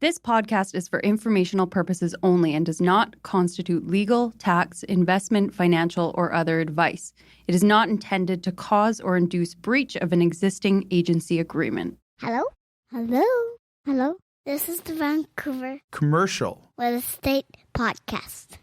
This podcast is for informational purposes only and does not constitute legal, tax, investment, financial, or other advice. It is not intended to cause or induce breach of an existing agency agreement. Hello? Hello? Hello? This is the Vancouver Commercial Real Estate Podcast.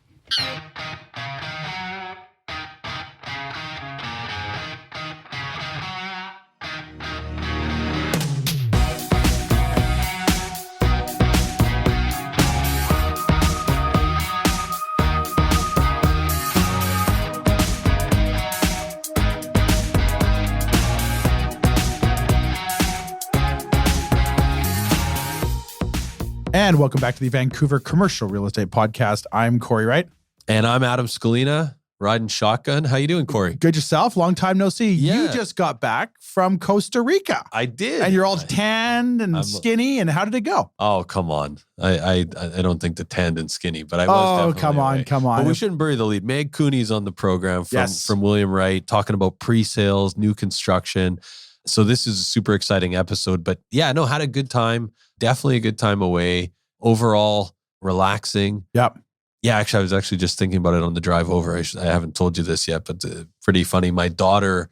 And welcome back to the Vancouver Commercial Real Estate Podcast. I'm Cory Wright. And I'm Adam Scalena, riding shotgun. How you doing, Cory? Good yourself? Long time no see. Yeah. You just got back from Costa Rica. I did. And you're all tanned and skinny. And how did it go? Oh, come on. I don't think the tanned and skinny, but I was definitely come on. But we shouldn't bury the lead. Meg Cooney's on the program Yes. from William Wright, talking about pre-sales, new construction. So this is a super exciting episode. But yeah, no, had a good time. Definitely a good time away. Overall, relaxing. Yep. Yeah, actually, I was actually just thinking about it on the drive over. I haven't told you this yet, but pretty funny. My daughter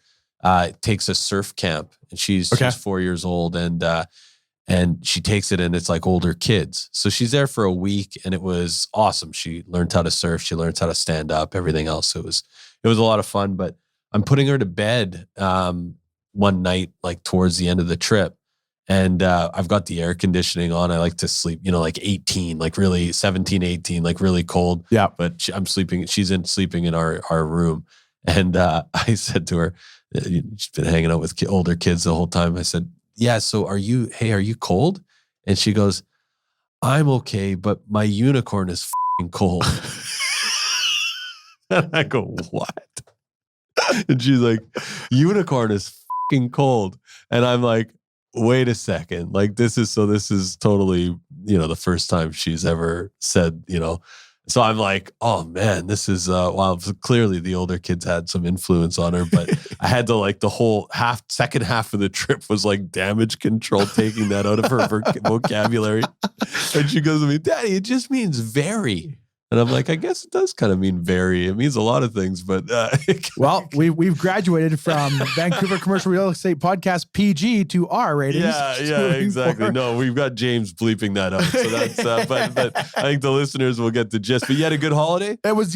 takes a surf camp, and she's 4 years old, and she takes it, and it's like older kids. So she's there for a week, and it was awesome. She learned how to surf. She learned how to stand up. Everything else. It was a lot of fun. But I'm putting her to bed one night, like towards the end of the trip. And I've got the air conditioning on. I like to sleep, like 18, like really 17, 18, like really cold. Yeah. But she's sleeping in our room. And I said to her, she's been hanging out with older kids the whole time. I said, yeah, so are you cold? And she goes, I'm okay, but my unicorn is f***ing cold. And I go, what? And she's like, unicorn is f***ing cold. And I'm like, wait a second. Like this is totally, the first time she's ever said, so I'm like, oh man, this is, wow. Clearly the older kids had some influence on her, but I had to like the whole second half of the trip was like damage control, taking that out of her vocabulary. And she goes to me, Daddy, it just means very. And I'm like, I guess it does kind of mean very. It means a lot of things, but well, we've graduated from Vancouver Commercial Real Estate Podcast PG to R ratings. Yeah, exactly. Forward. No, we've got James bleeping that out, so that's. But I think the listeners will get the gist. But you had a good holiday. It was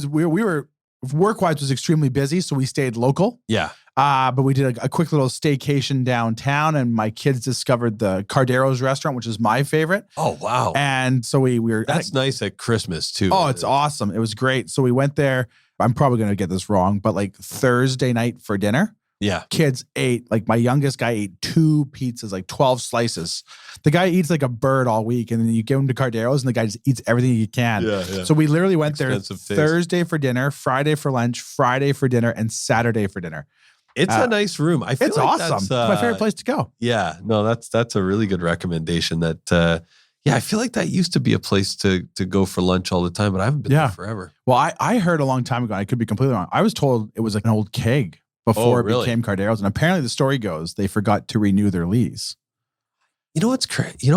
we were work-wise was extremely busy, so we stayed local. Yeah. But we did a quick little staycation downtown, and my kids discovered the Cardero's restaurant, which is my favorite. Oh, wow. And so we were... That's nice at Christmas, too. Oh, it's awesome. It was great. So we went there. I'm probably going to get this wrong, but like Thursday night for dinner. Yeah. Kids ate, like my youngest guy ate 2 pizzas, like 12 slices. The guy eats like a bird all week, and then you give him to Cardero's, and the guy just eats everything he can. Yeah. So we literally went there Expensive taste. Thursday for dinner, Friday for lunch, Friday for dinner, and Saturday for dinner. It's a nice room. I feel it's like awesome. That's, it's my favorite place to go. Yeah, no, that's a really good recommendation. That I feel like that used to be a place to go for lunch all the time, but I haven't been there forever. Well, I heard a long time ago, I could be completely wrong. I was told it was like an old keg before it became Cardero's, and apparently the story goes they forgot to renew their lease. You know what's crazy?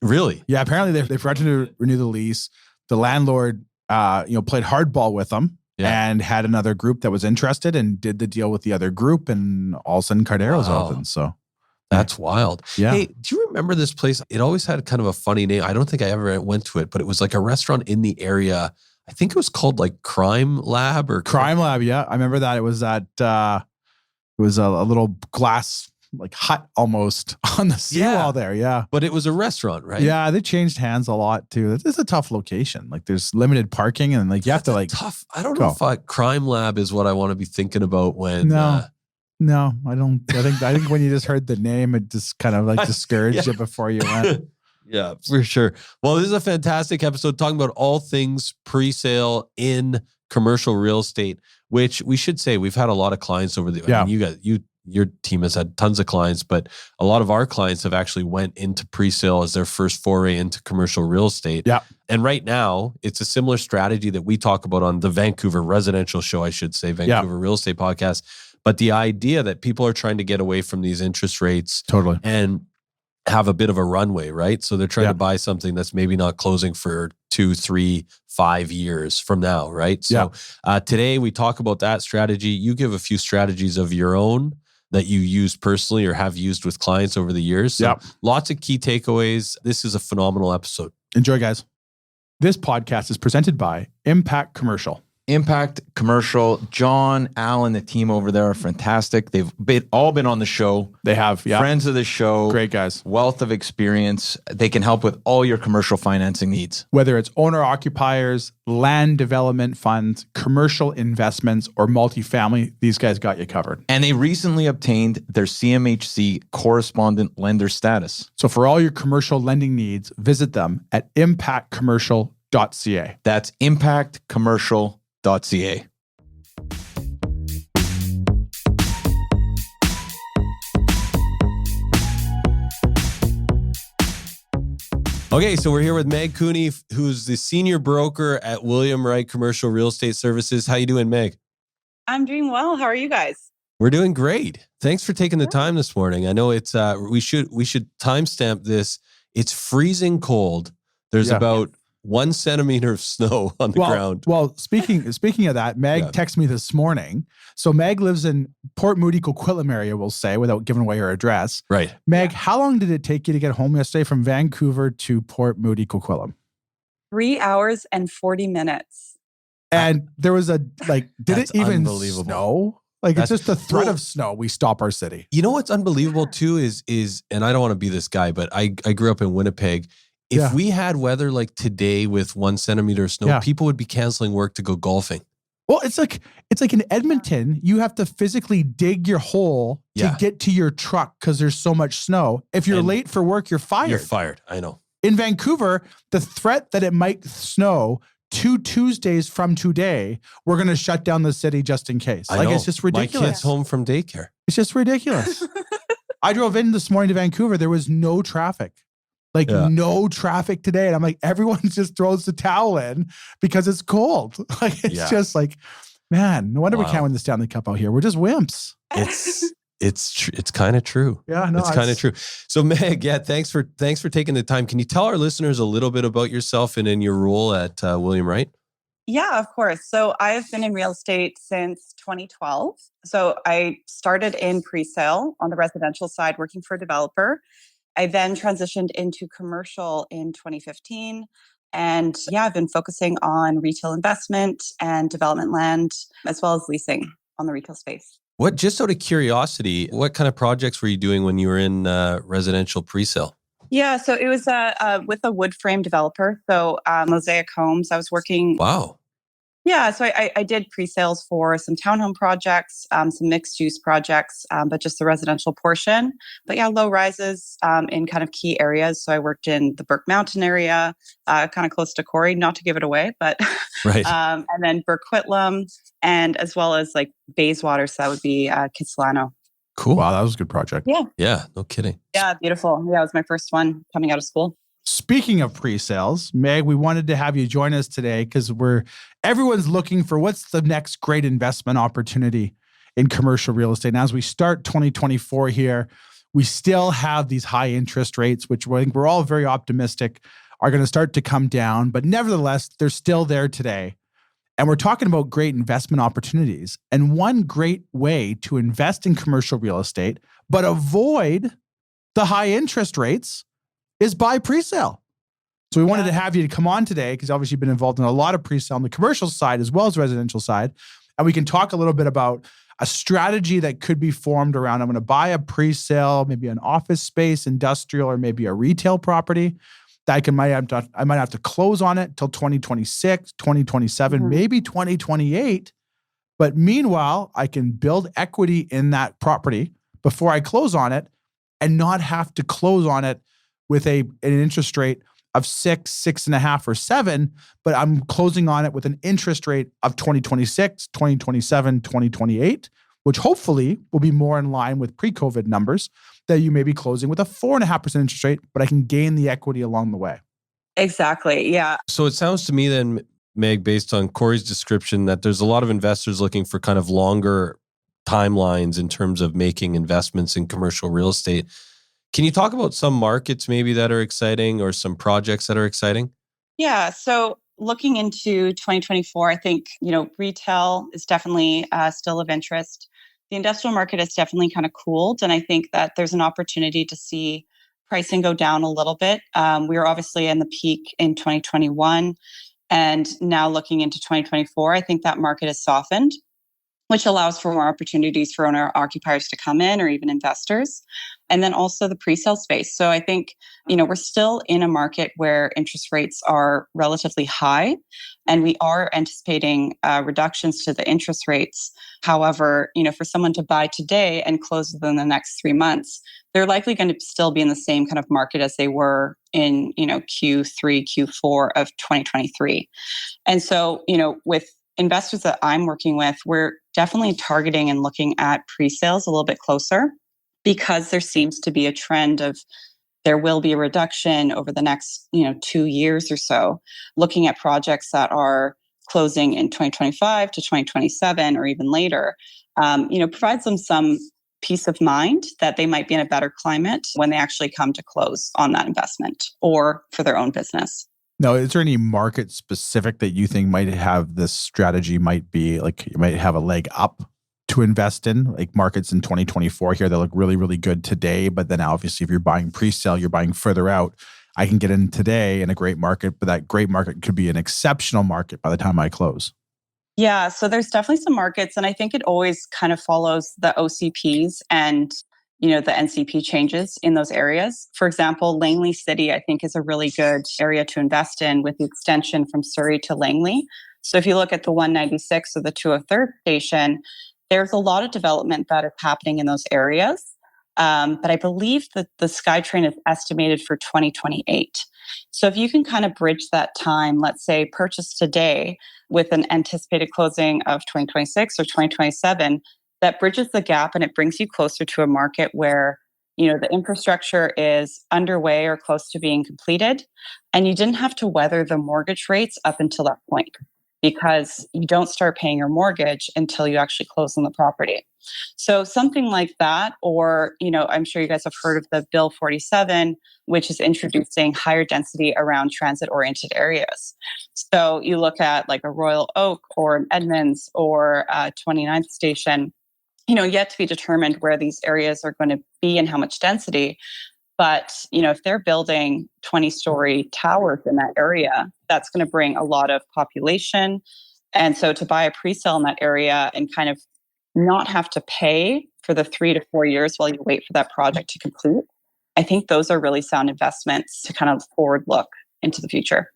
Really? Yeah, apparently they forgot to renew the lease. The landlord, played hardball with them. Yeah. And had another group that was interested and did the deal with the other group, and all of a sudden Cardero's open. So that's wild. Yeah. Hey, do you remember this place? It always had kind of a funny name. I don't think I ever went to it, but it was like a restaurant in the area. I think it was called like Crime Lab or Crime Lab. Yeah, I remember that. It was at it was a little glass like hut almost on the seawall there. Yeah. But it was a restaurant, right? Yeah. They changed hands a lot too. It's a tough location. Like there's limited parking, and like you have to like tough. I don't know if Crime Lab is what I want to be thinking about when. No, I don't. I think when you just heard the name, it just kind of like discouraged you before you went. Yeah, for sure. Well, this is a fantastic episode talking about all things pre-sale in commercial real estate, which we should say we've had a lot of clients over the. I mean, your team has had tons of clients, but a lot of our clients have actually went into pre-sale as their first foray into commercial real estate. Yeah. And right now, it's a similar strategy that we talk about on the Vancouver residential show, I should say, Vancouver Real Estate Podcast. But the idea that people are trying to get away from these interest rates. Totally. And have a bit of a runway, right? So they're trying to buy something that's maybe not closing for 2, 3, 5 years from now, right? So today we talk about that strategy. You give a few strategies of your own that you use personally or have used with clients over the years. So lots of key takeaways. This is a phenomenal episode. Enjoy, guys. This podcast is presented by Impact Commercial. Impact Commercial. John, Alan, the team over there are fantastic. They've all been on the show. They have, Friends of the show. Great guys. Wealth of experience. They can help with all your commercial financing needs. Whether it's owner-occupiers, land development funds, commercial investments, or multifamily, these guys got you covered. And they recently obtained their CMHC correspondent lender status. So for all your commercial lending needs, visit them at impactcommercial.ca. That's impactcommercial.ca. Okay, so we're here with Meg Cooney, who's the senior broker at William Wright Commercial Real Estate Services. How you doing, Meg? I'm doing well. How are you guys? We're doing great. Thanks for taking the time this morning. I know it's we should timestamp this. It's freezing cold. There's about 1 centimeter of snow on the ground. Well, speaking of that, Meg texted me this morning. So Meg lives in Port Moody, Coquitlam area, we'll say, without giving away her address. Right. Meg, how long did it take you to get home yesterday from Vancouver to Port Moody, Coquitlam? 3 hours and 40 minutes. And there was did it even snow? It's just the threat of snow. We stop our city. You know what's unbelievable too is, and I don't want to be this guy, but I grew up in Winnipeg. If we had weather like today with 1 centimeter of snow, people would be canceling work to go golfing. Well, it's like in Edmonton, you have to physically dig your hole to get to your truck because there's so much snow. If you're late for work, you're fired. You're fired. I know. In Vancouver, the threat that it might snow 2 Tuesdays from today, we're going to shut down the city just in case. I know. It's just ridiculous. My kid's home from daycare. It's just ridiculous. I drove in this morning to Vancouver. There was no traffic. No traffic today. And I'm like, everyone just throws the towel in because it's cold. It's just like, man, no wonder we can't win the Stanley Cup out here. We're just wimps. It's kind of true. Yeah, no, it's kind of true. So Meg, thanks for taking the time. Can you tell our listeners a little bit about yourself and in your role at William Wright? Yeah, of course. So I've been in real estate since 2012. So I started in pre-sale on the residential side, working for a developer. I then transitioned into commercial in 2015. And I've been focusing on retail investment and development land, as well as leasing on the retail space. Just out of curiosity, what kind of projects were you doing when you were in residential pre-sale? Yeah, so it was with a wood frame developer. So Mosaic Homes, I was working. Wow. Yeah, so I did pre-sales for some townhome projects, some mixed-use projects, but just the residential portion. But low rises in kind of key areas. So I worked in the Burke Mountain area, kind of close to Cory, not to give it away, but right. And then Burquitlam, and as well as Bayswater, so that would be Kitsilano. Cool. Wow, that was a good project. Yeah, no kidding. Yeah, beautiful. Yeah, it was my first one coming out of school. Speaking of pre-sales, Meg, we wanted to have you join us today because everyone's looking for what's the next great investment opportunity in commercial real estate. And as we start 2024 here, we still have these high interest rates, which I think we're all very optimistic are going to start to come down. But nevertheless, they're still there today. And we're talking about great investment opportunities. And one great way to invest in commercial real estate, but avoid the high interest rates, is buy pre-sale. So we wanted to have you to come on today because obviously you've been involved in a lot of pre-sale on the commercial side as well as residential side. And we can talk a little bit about a strategy that could be formed around, I'm going to buy a pre-sale, maybe an office space, industrial, or maybe a retail property that I might have to close on it till 2026, 2027, maybe 2028. But meanwhile, I can build equity in that property before I close on it and not have to close on it with an interest rate of 6, 6.5, or 7, but I'm closing on it with an interest rate of 2026, 2027, 2028, which hopefully will be more in line with pre-COVID numbers that you may be closing with a 4.5% interest rate, but I can gain the equity along the way. Exactly. Yeah. So it sounds to me then, Meg, based on Cory's description, that there's a lot of investors looking for kind of longer timelines in terms of making investments in commercial real estate. Can you talk about some markets maybe that are exciting or some projects that are exciting? Yeah. So looking into 2024, I think, retail is definitely still of interest. The industrial market has definitely kind of cooled. And I think that there's an opportunity to see pricing go down a little bit. We were obviously in the peak in 2021. And now looking into 2024, I think that market has softened, which allows for more opportunities for owner occupiers to come in or even investors. And then also the pre-sale space. So I think, we're still in a market where interest rates are relatively high, and we are anticipating reductions to the interest rates. However, for someone to buy today and close within the next 3 months, they're likely going to still be in the same kind of market as they were in, Q3, Q4 of 2023. And so, with investors that I'm working with, we're definitely targeting and looking at pre-sales a little bit closer, because there seems to be a trend of there will be a reduction over the next 2 years or so, looking at projects that are closing in 2025 to 2027 or even later. Provides them some peace of mind that they might be in a better climate when they actually come to close on that investment or for their own business. Now, is there any market specific that you think might have this strategy might be like you might have a leg up to invest in, like markets in 2024 here that look really, really good today, but then obviously if you're buying pre-sale, you're buying further out. I can get in today in a great market, but that great market could be an exceptional market by the time I close. Yeah, so there's definitely some markets, and I think it always kind of follows the OCPs and the NCP changes in those areas. For example, Langley City, I think, is a really good area to invest in with the extension from Surrey to Langley. So if you look at the 196 or the 203rd station, there's a lot of development that is happening in those areas. But I believe that the SkyTrain is estimated for 2028. So if you can kind of bridge that time, let's say purchase today with an anticipated closing of 2026 or 2027, that bridges the gap and it brings you closer to a market where, the infrastructure is underway or close to being completed. And you didn't have to weather the mortgage rates up until that point, because you don't start paying your mortgage until you actually close on the property. So something like that, or, I'm sure you guys have heard of the Bill 47, which is introducing higher density around transit-oriented areas. So you look at like a Royal Oak or an Edmonds or a 29th Station, yet to be determined where these areas are going to be and how much density. But, if they're building 20-story towers in that area, that's going to bring a lot of population. And so to buy a pre-sale in that area and kind of not have to pay for the 3 to 4 years while you wait for that project to complete, I think those are really sound investments to kind of forward look into the future.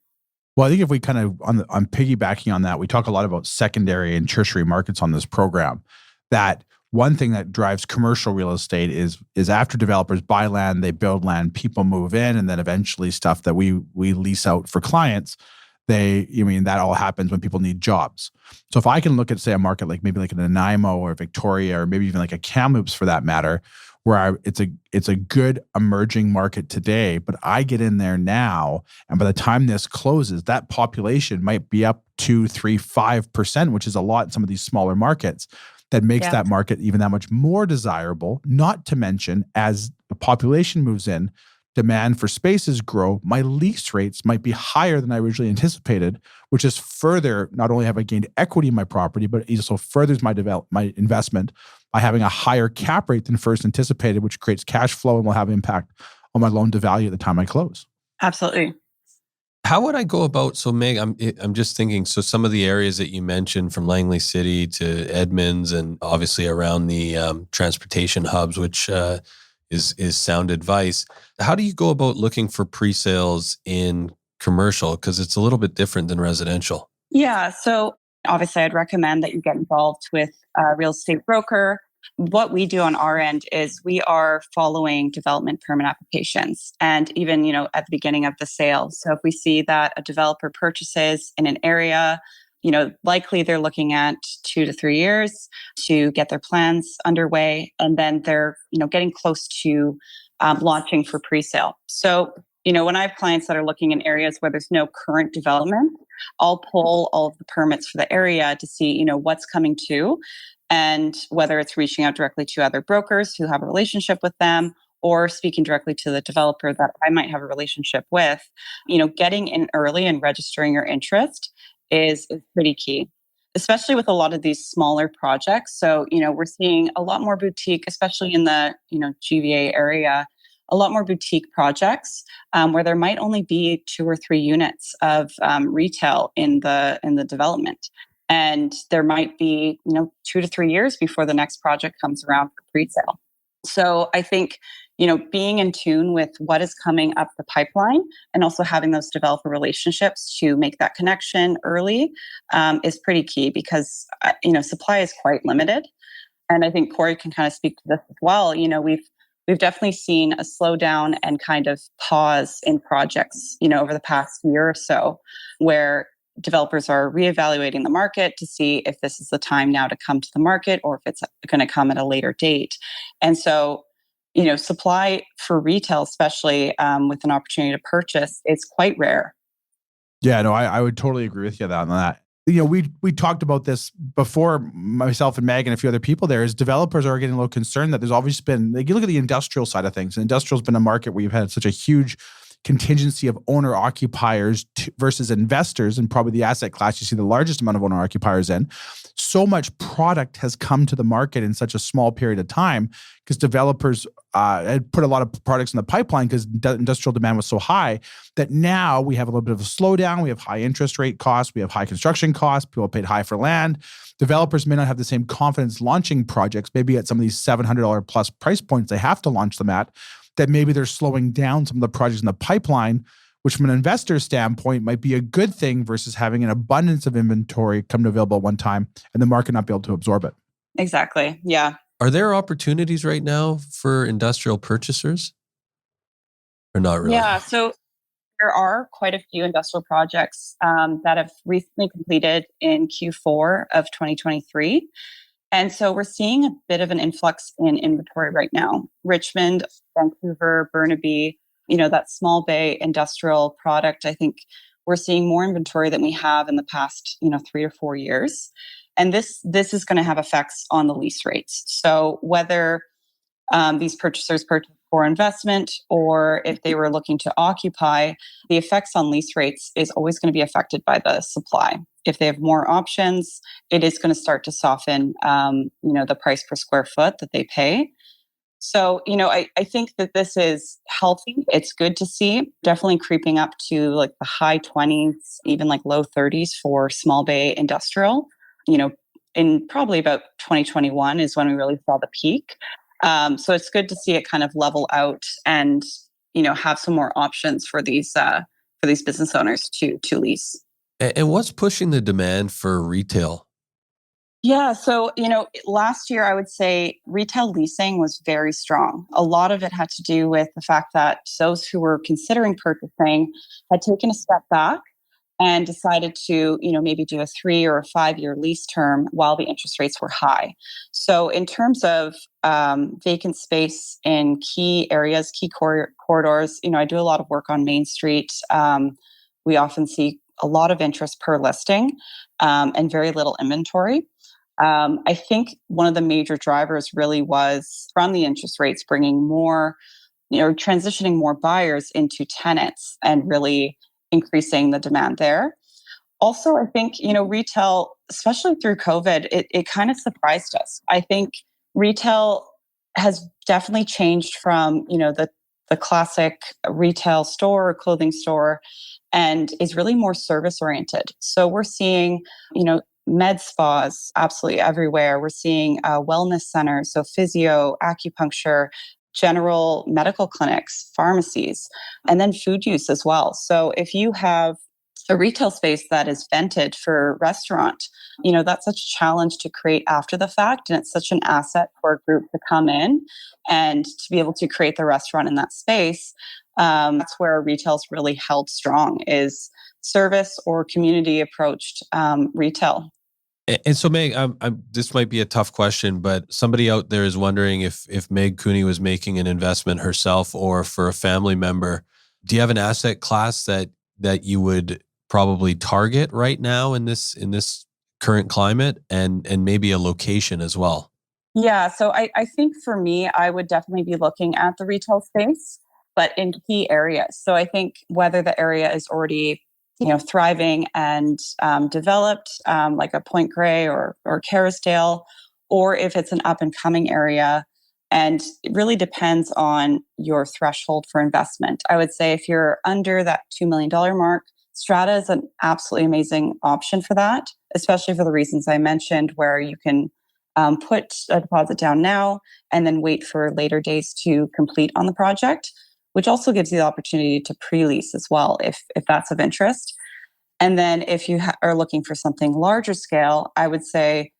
Well, I think if we kind of on piggybacking on that, we talk a lot about secondary and tertiary markets on this program. That one thing that drives commercial real estate is after developers buy land, they build land, people move in, and then eventually stuff that we lease out for clients, that all happens when people need jobs. So if I can look at, say, a market like maybe like an Nanaimo or Victoria, or maybe even like a Kamloops for that matter, where it's a good emerging market today, but I get in there now, and by the time this closes, that population might be up 2, 3, 5%, which is a lot in some of these smaller markets. That makes that market even that much more desirable. Not to mention, as the population moves in, demand for spaces grow, my lease rates might be higher than I originally anticipated, which is further, not only have I gained equity in my property, but it also furthers my investment by having a higher cap rate than first anticipated, which creates cash flow and will have impact on my loan to value at the time I close. Absolutely. How would I go about, so Meg, I'm just thinking, so some of the areas that you mentioned from Langley City to Edmonds and obviously around the transportation hubs, which is sound advice. How do you go about looking for pre-sales in commercial? Because it's a little bit different than residential. Yeah. So obviously I'd recommend that you get involved with a real estate broker. What we do on our end is we are following development permit applications and even, at the beginning of the sale. So if we see that a developer purchases in an area, likely they're looking at 2 to 3 years to get their plans underway. And then they're, getting close to launching for pre-sale. So, when I have clients that are looking in areas where there's no current development, I'll pull all of the permits for the area to see, what's coming to, and whether it's reaching out directly to other brokers who have a relationship with them, or speaking directly to the developer that I might have a relationship with, getting in early and registering your interest is pretty key, especially with a lot of these smaller projects. So, we're seeing a lot more boutique, especially in the, GVA area, a lot more boutique projects where there might only be 2 or 3 units of retail in the development. And there might be, 2 to 3 years before the next project comes around for pre-sale. So I think, being in tune with what is coming up the pipeline and also having those developer relationships to make that connection early is pretty key because, supply is quite limited. And I think Cory can kind of speak to this as well. We've definitely seen a slowdown and kind of pause in projects, over the past year or so, where developers are reevaluating the market to see if this is the time now to come to the market or if it's going to come at a later date. And so, supply for retail, especially with an opportunity to purchase, is quite rare. Yeah, no, I would totally agree with you on that. We talked about this before, myself and Meg and a few other people there, is developers are getting a little concerned that there's always been, you look at the industrial side of things, and industrial's been a market where you've had such a huge contingency of owner occupiers versus investors, and probably the asset class you see the largest amount of owner occupiers in. So much product has come to the market in such a small period of time because developers had put a lot of products in the pipeline because industrial demand was so high that now we have a little bit of a slowdown. We have high interest rate costs. We have high construction costs. People paid high for land. Developers may not have the same confidence launching projects, maybe at some of these $700 plus price points they have to launch them at, that maybe they're slowing down some of the projects in the pipeline, which from an investor standpoint might be a good thing versus having an abundance of inventory come to available at one time and the market not be able to absorb it. Exactly. Yeah. Are there opportunities right now for industrial purchasers? Or not really? Yeah. So there are quite a few industrial projects that have recently completed in Q4 of 2023. And so we're seeing a bit of an influx in inventory right now. Richmond, Vancouver, Burnaby, that small bay industrial product, I think we're seeing more inventory than we have in the past, 3 or 4 years. And this is going to have effects on the lease rates. So whether these purchasers purchase for investment or if they were looking to occupy, the effects on lease rates is always going to be affected by the supply. If they have more options, it is going to start to soften, the price per square foot that they pay. So, I think that this is healthy. It's good to see, definitely creeping up to like the high 20s, even like low 30s for small bay industrial. In probably about 2021 is when we really saw the peak. So it's good to see it kind of level out and, have some more options for these business owners to lease. And what's pushing the demand for retail? Yeah. So, last year, I would say retail leasing was very strong. A lot of it had to do with the fact that those who were considering purchasing had taken a step back and decided to, maybe do a 3 or a 5 year lease term while the interest rates were high. So in terms of vacant space in key areas, key corridors, I do a lot of work on Main Street. We often see a lot of interest per listing and very little inventory. I think one of the major drivers really was from the interest rates bringing more, transitioning more buyers into tenants and really increasing the demand there. Also, I think, retail, especially through COVID, it kind of surprised us. I think retail has definitely changed from, the classic retail store or clothing store and is really more service oriented. So we're seeing, med spas absolutely everywhere. We're seeing wellness centers, so physio, acupuncture, general medical clinics, pharmacies, and then food use as well. So if you have a retail space that is vented for restaurant, that's such a challenge to create after the fact. And it's such an asset for a group to come in and to be able to create the restaurant in that space. That's where retail's really held strong, is service or community approached retail. And so, Meg, this might be a tough question, but somebody out there is wondering if Meg Cooney was making an investment herself or for a family member. Do you have an asset class that you would probably target right now in this current climate, and maybe a location as well? Yeah, so I think for me, I would definitely be looking at the retail space, but in key areas. So I think whether the area is already, thriving and developed, like a Point Grey or Kerrisdale, or if it's an up and coming area. And it really depends on your threshold for investment. I would say if you're under that $2 million mark, Strata is an absolutely amazing option for that, especially for the reasons I mentioned, where you can put a deposit down now and then wait for later days to complete on the project, which also gives you the opportunity to pre-lease as well, if that's of interest. And then if you are looking for something larger scale, I would say,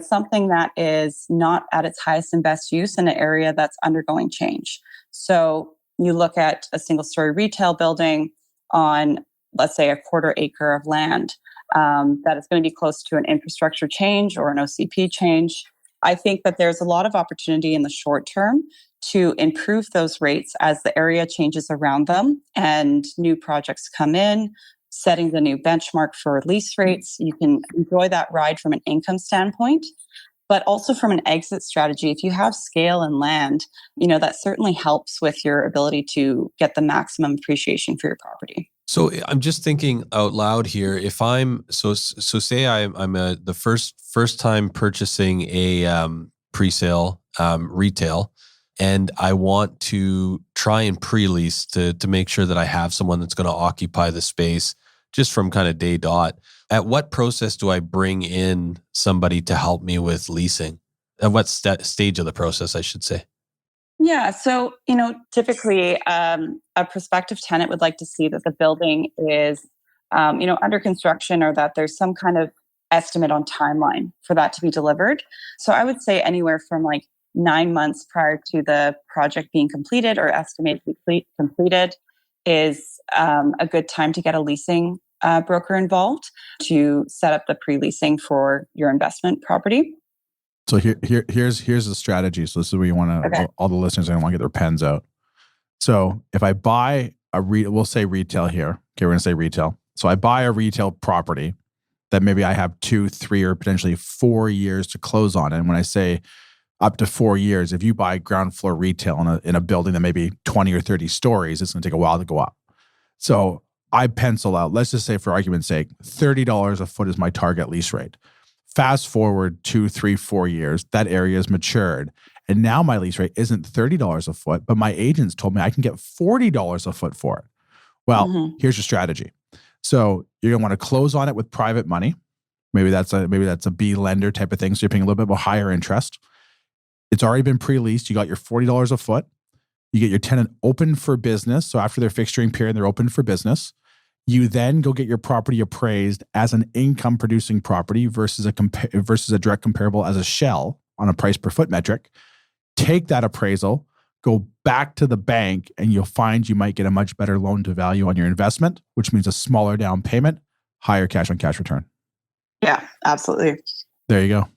something that is not at its highest and best use in an area that's undergoing change. So you look at a single story retail building on, let's say, a quarter acre of land that is going to be close to an infrastructure change or an OCP change. I think that there's a lot of opportunity in the short term to improve those rates as the area changes around them and new projects come in, setting the new benchmark for lease rates. You can enjoy that ride from an income standpoint, but also from an exit strategy. If you have scale and land, that certainly helps with your ability to get the maximum appreciation for your property. So I'm just thinking out loud here. If I'm say I'm the first time purchasing a pre-sale retail, and I want to try and pre-lease to make sure that I have someone that's going to occupy the space just from kind of day dot. At what process do I bring in somebody to help me with leasing? At what stage of the process, I should say? Yeah. So, typically a prospective tenant would like to see that the building is, under construction, or that there's some kind of estimate on timeline for that to be delivered. So I would say anywhere from like 9 months prior to the project being completed or estimated to be completed is a good time to get a leasing broker involved to set up the pre-leasing for your investment property. So here's the strategy. So this is where you want to, Okay. all the listeners are going to want to get their pens out. So if I buy we'll say retail here. Okay, we're going to say retail. So I buy a retail property that maybe I have 2, 3, or potentially 4 years to close on. And when I say up to 4 years, if you buy ground floor retail in a building that may be 20 or 30 stories, it's going to take a while to go up. So I pencil out, let's just say for argument's sake, $30 a foot is my target lease rate. Fast forward 2, 3, 4 years, that area is matured. And now my lease rate isn't $30 a foot, but my agents told me I can get $40 a foot for it. Well, here's your strategy. So you're gonna want to close on it with private money. Maybe that's a B lender type of thing. So you're paying a little bit more higher interest. It's already been pre-leased. You got your $40 a foot. You get your tenant open for business. So after their fixturing period, they're open for business. You then go get your property appraised as an income producing property versus a direct comparable as a shell on a price per foot metric. Take that appraisal, go back to the bank, and you'll find you might get a much better loan to value on your investment, which means a smaller down payment, higher cash on cash return. Yeah, absolutely. There you go.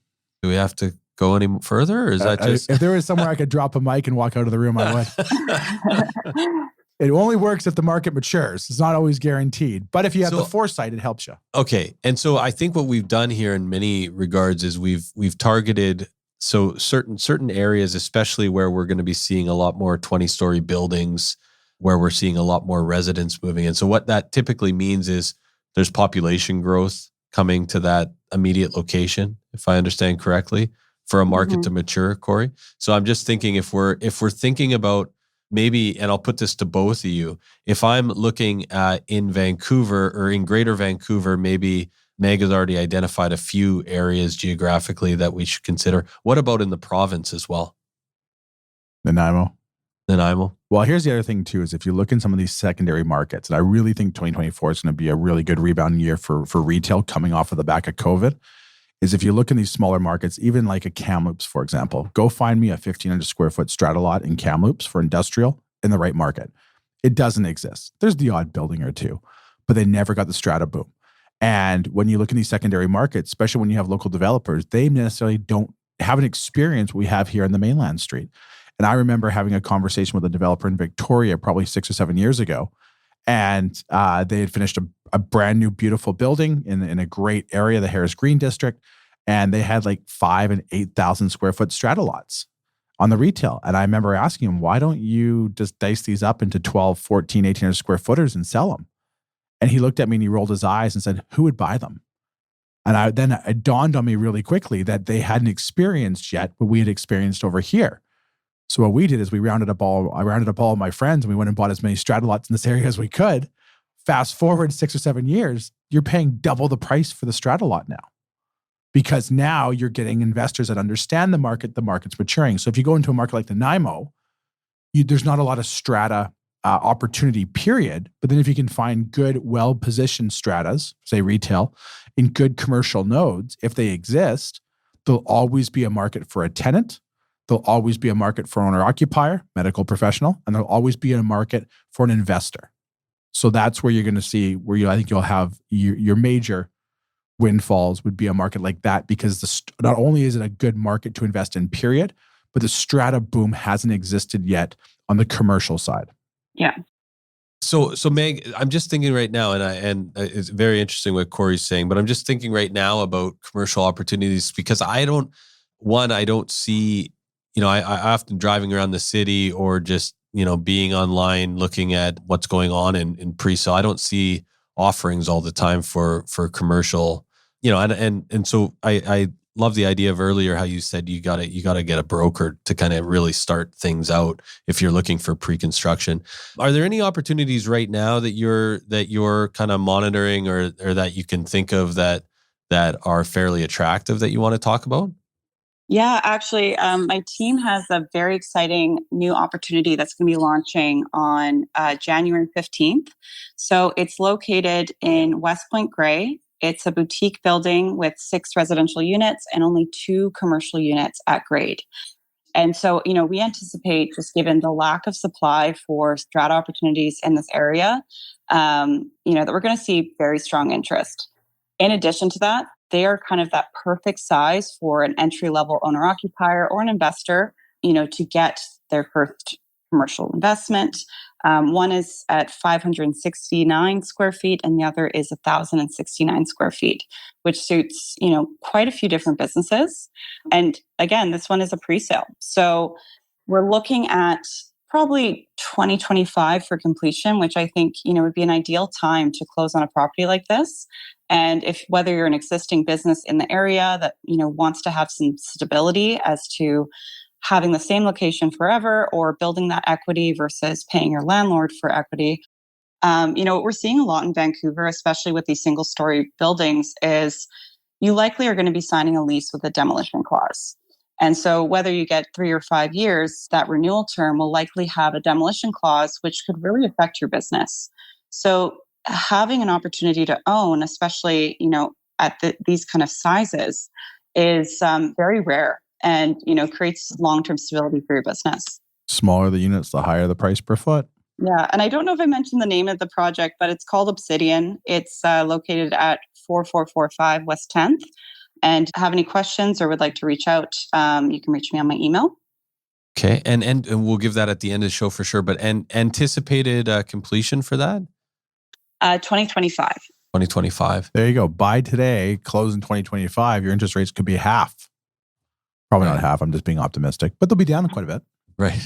Do we have to go any further, or is that just? If there was somewhere I could drop a mic and walk out of the room, I would. It only works if the market matures. It's not always guaranteed. But if you have the foresight, it helps you. Okay. And so I think what we've done here in many regards is we've targeted certain areas, especially where we're going to be seeing a lot more 20-story buildings, where we're seeing a lot more residents moving in. So what that typically means is there's population growth coming to that immediate location, if I understand correctly, for a market to mature, Cory. So I'm just thinking if we're thinking about maybe, and I'll put this to both of you, if I'm looking at in Vancouver or in Greater Vancouver, maybe Meg has already identified a few areas geographically that we should consider. What about in the province as well? Nanaimo. Well, here's the other thing too, is if you look in some of these secondary markets, and I really think 2024 is going to be a really good rebound year for retail coming off of the back of COVID, is if you look in these smaller markets, even like a Kamloops, for example, go find me a 1,500 square foot strata lot in Kamloops for industrial in the right market. It doesn't exist. There's the odd building or two, but they never got the strata boom. And when you look in these secondary markets, especially when you have local developers, they necessarily don't have an experience we have here in the mainland street. And I remember having a conversation with a developer in Victoria probably 6 or 7 years ago. And they had finished a brand new, beautiful building in a great area, the Harris Green District. and they had like 5 and 8,000 square foot strata lots on the retail. And I remember asking him, why don't you just dice these up into 12, 14, 1,800 square footers and sell them? And he looked at me and he rolled his eyes and said, who would buy them? And then it dawned on me really quickly that they hadn't experienced yet what we had experienced over here. So what we did is I rounded up all of my friends and we went and bought as many strata lots in this area as we could. Fast forward 6 or 7 years, you're paying double the price for the strata lot now. Because now you're getting investors that understand the market's maturing. So if you go into a market like the Nanaimo, there's not a lot of strata opportunity, period. But then if you can find good, well-positioned stratas, say retail, in good commercial nodes, if they exist, there'll always be a market for a tenant. There'll always be a market for an owner-occupier, medical professional, and there'll always be a market for an investor. So that's where you're going to see I think you'll have your major windfalls would be a market like that, because not only is it a good market to invest in, period, but the strata boom hasn't existed yet on the commercial side. Yeah. So Meg, I'm just thinking right now, and it's very interesting what Cory's saying, but I'm just thinking right now about commercial opportunities, because I don't see, I often driving around the city or just, being online looking at what's going on in pre-sale. I don't see offerings all the time for commercial, and so I love the idea of earlier how you said you gotta get a broker to kind of really start things out if you're looking for pre-construction. Are there any opportunities right now that you're kind of monitoring or that you can think of that are fairly attractive that you want to talk about? Yeah, actually, my team has a very exciting new opportunity that's going to be launching on January 15th. So it's located in West Point Grey. It's a boutique building with 6 residential units and only 2 commercial units at grade. And so, we anticipate, just given the lack of supply for strata opportunities in this area, that we're going to see very strong interest. In addition to that, they are kind of that perfect size for an entry-level owner-occupier or an investor, to get their first commercial investment. One is at 569 square feet and the other is 1,069 square feet, which suits, quite a few different businesses. And again, this one is a pre-sale. So we're looking at probably 2025 for completion, which I think, would be an ideal time to close on a property like this. And whether you're an existing business in the area that, wants to have some stability as to having the same location forever or building that equity versus paying your landlord for equity. What we're seeing a lot in Vancouver, especially with these single story buildings, is you likely are going to be signing a lease with a demolition clause. And so whether you get 3 or 5 years, that renewal term will likely have a demolition clause, which could really affect your business. So having an opportunity to own, especially, at these kind of sizes, is very rare and, creates long-term stability for your business. Smaller the units, the higher the price per foot. Yeah. And I don't know if I mentioned the name of the project, but it's called Obsidian. It's located at 4445 West 10th. And have any questions or would like to reach out, you can reach me on my email. Okay. And we'll give that at the end of the show for sure. But anticipated completion for that? 2025. 2025. There you go. Buy today, close in 2025. Your interest rates could be half. Probably not half. I'm just being optimistic, but they'll be down quite a bit. Right.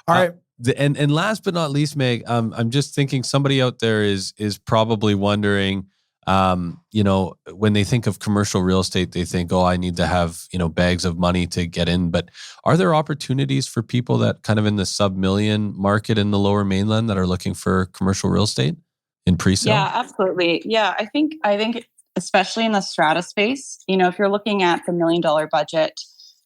All right. And last but not least, Meg, I'm just thinking somebody out there is probably wondering, when they think of commercial real estate, they think, oh, I need to have, bags of money to get in. But are there opportunities for people that kind of in the sub-million market in the Lower Mainland that are looking for commercial real estate in pre-sale? Yeah, absolutely. Yeah, I think especially in the strata space, if you're looking at the $1 million budget,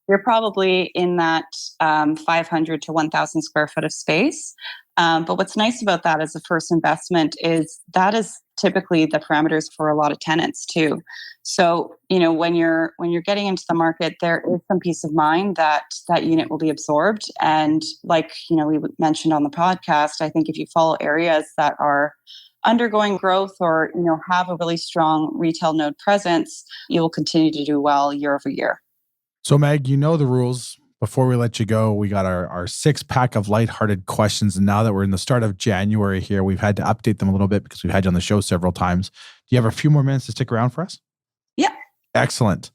you're probably in that 500 to 1,000 square foot of space. But what's nice about that as a first investment is that is typically the parameters for a lot of tenants too. So, when you're getting into the market, there is some peace of mind that that unit will be absorbed. And like, we mentioned on the podcast, I think if you follow areas that are undergoing growth or, have a really strong retail node presence, you will continue to do well year over year. So Meg, the rules. Before we let you go, we got our 6-pack of lighthearted questions. And now that we're in the start of January here, we've had to update them a little bit because we've had you on the show several times. Do you have a few more minutes to stick around for us? Yeah. Excellent.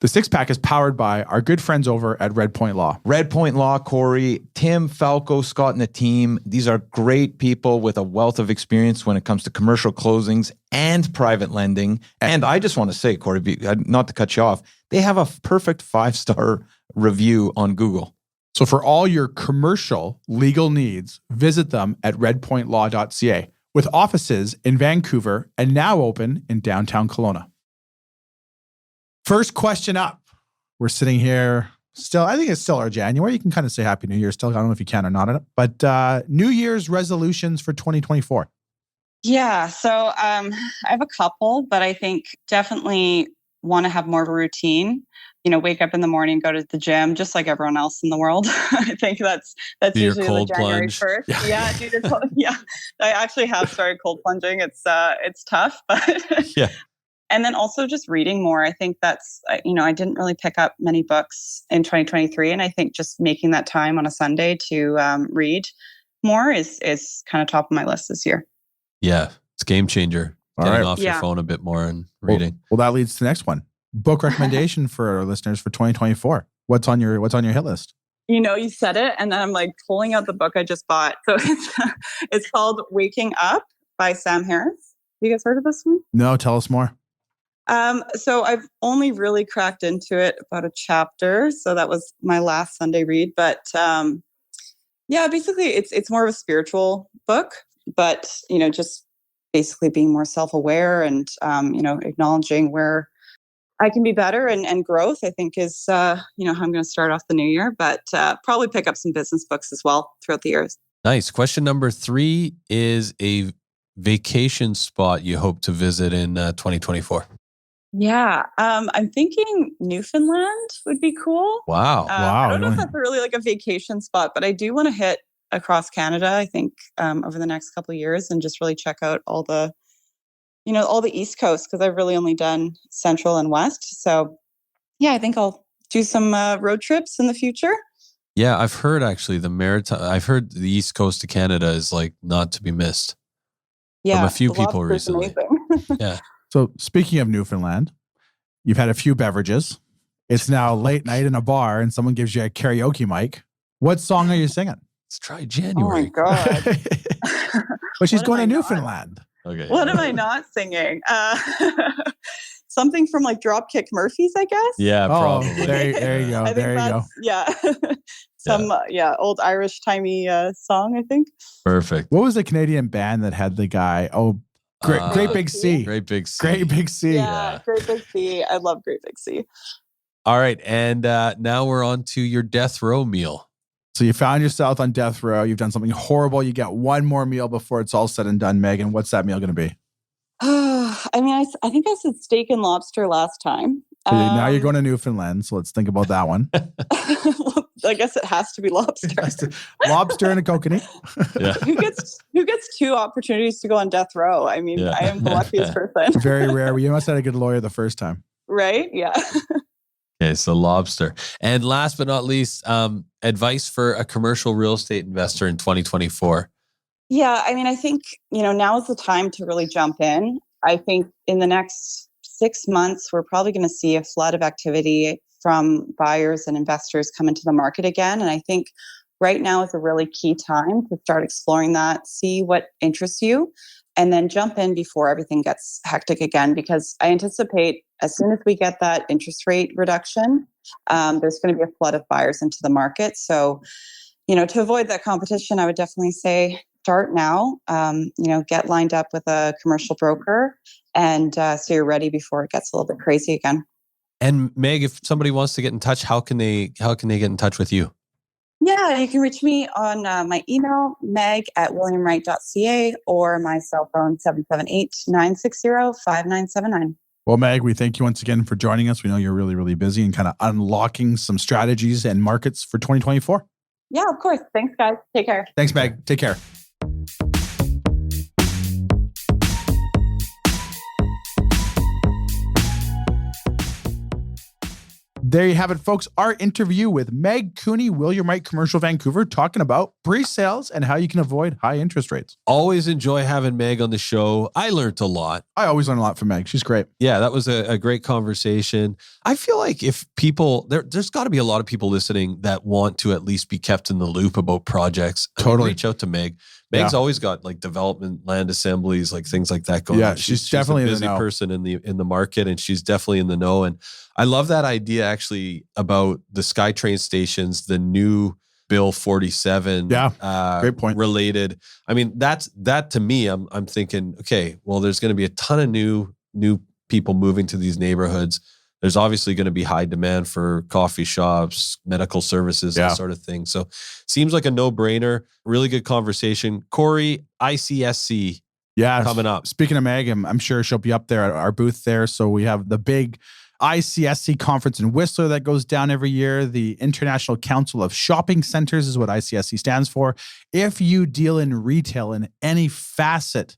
The Six Pack is powered by our good friends over at Red Point Law. Red Point Law, Cory, Tim, Falco, Scott, and the team. These are great people with a wealth of experience when it comes to commercial closings and private lending. And I just want to say, Cory, not to cut you off, they have a perfect 5-star review on Google. So for all your commercial legal needs, visit them at redpointlaw.ca with offices in Vancouver and now open in downtown Kelowna. First question up. We're sitting here still, I think it's still our January. You can kind of say Happy New Year still. I don't know if you can or not. But New Year's resolutions for 2024. Yeah. So I have a couple, but I think definitely want to have more of a routine. Wake up in the morning, go to the gym, just like everyone else in the world. I think that's Do your usually cold the January plunge. 1st. Yeah. I actually have started cold plunging. It's tough, but Yeah. And then also just reading more. I think that's, I didn't really pick up many books in 2023. And I think just making that time on a Sunday to read more is kind of top of my list this year. Yeah. It's game changer. All Getting right. off your Yeah. phone a bit more and reading. Well, that leads to the next one. Book recommendation for our listeners for 2024. What's on your hit list? You said it, and then I'm like pulling out the book I just bought. So it's called Waking Up by Sam Harris. You guys heard of this one? No, tell us more. So I've only really cracked into it about a chapter. So that was my last Sunday read. But basically it's more of a spiritual book, but just basically being more self-aware and acknowledging where I can be better and growth, I think is how I'm going to start off the new year, but probably pick up some business books as well throughout the years. Nice. Question number 3 is a vacation spot you hope to visit in 2024. Yeah. I'm thinking Newfoundland would be cool. Wow. Wow. I don't know if that's really like a vacation spot, but I do want to hit across Canada, I think, over the next couple of years and just really check out all the East Coast, because I've really only done Central and West. So yeah, I think I'll do some road trips in the future. Yeah, I've heard actually I've heard the East Coast of Canada is like not to be missed. Yeah. From a few the people lobster's recently. amazing. Yeah. So speaking of Newfoundland, you've had a few beverages. It's now late night in a bar and someone gives you a karaoke mic. What song are you singing? Let's try Oh my January. God. But she's What going am to I not? Newfoundland. Okay. What am I not singing? Something from like Dropkick Murphys, I guess. Yeah, Oh, probably. there you go. I think There you go. that's, yeah. Some old Irish timey song, I think. Perfect. What was the Canadian band that had the guy? Oh, Great Big C. Great Big C. Great Big C. Yeah, Great Big C. I love Great Big C. All right. And now we're on to your death row meal. So you found yourself on death row. You've done something horrible. You get one more meal before it's all said and done, Megan. What's that meal going to be? I mean, I think I said steak and lobster last time. Now you're going to Newfoundland, so let's think about that one. I guess it has to be lobster. Lobster and a kokanee. Yeah. Who gets 2 opportunities to go on death row? I mean, Yeah. I am the luckiest person. Very rare. You must have had a good lawyer the first time. Right? Yeah. Okay, so lobster. And last but not least, advice for a commercial real estate investor in 2024. Yeah, I mean, I think, now is the time to really jump in. I think in the next 6 months, we're probably going to see a flood of activity from buyers and investors come into the market again. And I think right now is a really key time to start exploring that, see what interests you, and then jump in before everything gets hectic again. Because I anticipate as soon as we get that interest rate reduction, there's going to be a flood of buyers into the market. So, to avoid that competition, I would definitely say start now, get lined up with a commercial broker and so you're ready before it gets a little bit crazy again. And Meg, if somebody wants to get in touch, how can they get in touch with you? Yeah, you can reach me on my email, meg@williamwright.ca, or my cell phone, 778-960-5979. Well, Meg, we thank you once again for joining us. We know you're really, really busy and kind of unlocking some strategies and markets for 2024. Yeah, of course. Thanks, guys. Take care. Thanks, Meg. Take care. There you have it, folks. Our interview with Meg Cooney, William Wright Commercial Vancouver, talking about pre-sales and how you can avoid high interest rates. Always enjoy having Meg on the show. I learned a lot. I always learn a lot from Meg. She's great. Yeah, that was a great conversation. I feel like if people, there's got to be a lot of people listening that want to at least be kept in the loop about projects. Totally. Reach out to Meg. Meg's always got like development, land assemblies, like things like that going on. Yeah, she's definitely a in the busy know. person in the market, and she's definitely in the know. And I love that idea actually about the SkyTrain stations, the new Bill 47. Yeah, great point. Related. I mean, that to me, I'm thinking, okay, well, there's going to be a ton of new people moving to these neighborhoods. There's obviously going to be high demand for coffee shops, medical services, that sort of thing. So seems like a no-brainer. Really good conversation. Cory, ICSC coming up. Speaking of Meg, I'm sure she'll be up there at our booth there. So we have the big ICSC conference in Whistler that goes down every year. The International Council of Shopping Centers is what ICSC stands for. If you deal in retail in any facet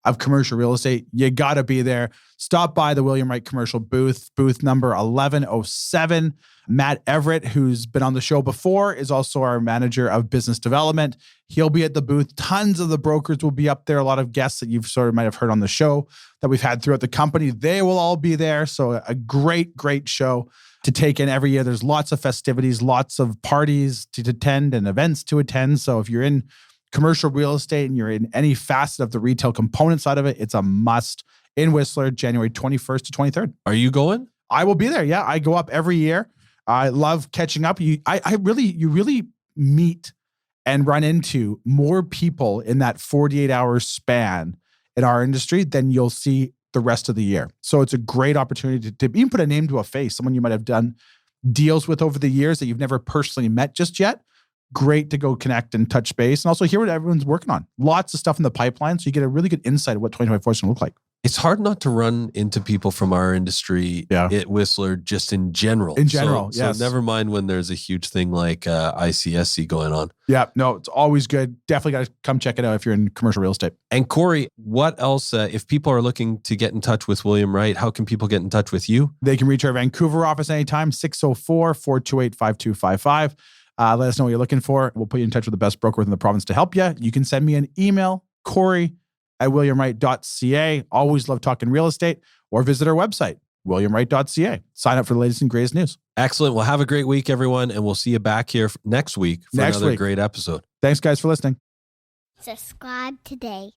of commercial real estate, you got to be there. Stop by the William Wright Commercial booth number 1107. Matt Everett, who's been on the show before, is also our manager of business development. He'll be at the booth. Tons of the brokers will be up there. A lot of guests that you've sort of might have heard on the show that we've had throughout the company, they will all be there. So a great, great show to take in every year. There's lots of festivities, lots of parties to attend and events to attend. So if you're in commercial real estate and you're in any facet of the retail component side of it, it's a must in Whistler, January 21st to 23rd. Are you going? I will be there. Yeah, I go up every year. I love catching up. You really meet and run into more people in that 48-hour span in our industry than you'll see the rest of the year. So it's a great opportunity to even put a name to a face, someone you might have done deals with over the years that you've never personally met just yet. Great to go connect and touch base and also hear what everyone's working on. Lots of stuff in the pipeline. So you get a really good insight of what 2024 is going to look like. It's hard not to run into people from our industry at Whistler just in general. Yes. So never mind when there's a huge thing like ICSC going on. Yeah, no, it's always good. Definitely got to come check it out if you're in commercial real estate. And Cory, what else, if people are looking to get in touch with William Wright, how can people get in touch with you? They can reach our Vancouver office anytime, 604-428-5255. Let us know what you're looking for. We'll put you in touch with the best broker within the province to help you. You can send me an email, Cory@williamwright.ca. Always love talking real estate, or visit our website, williamwright.ca. Sign up for the latest and greatest news. Excellent. Well, have a great week, everyone. And we'll see you back here next week for another great episode. Thanks, guys, for listening. Subscribe today.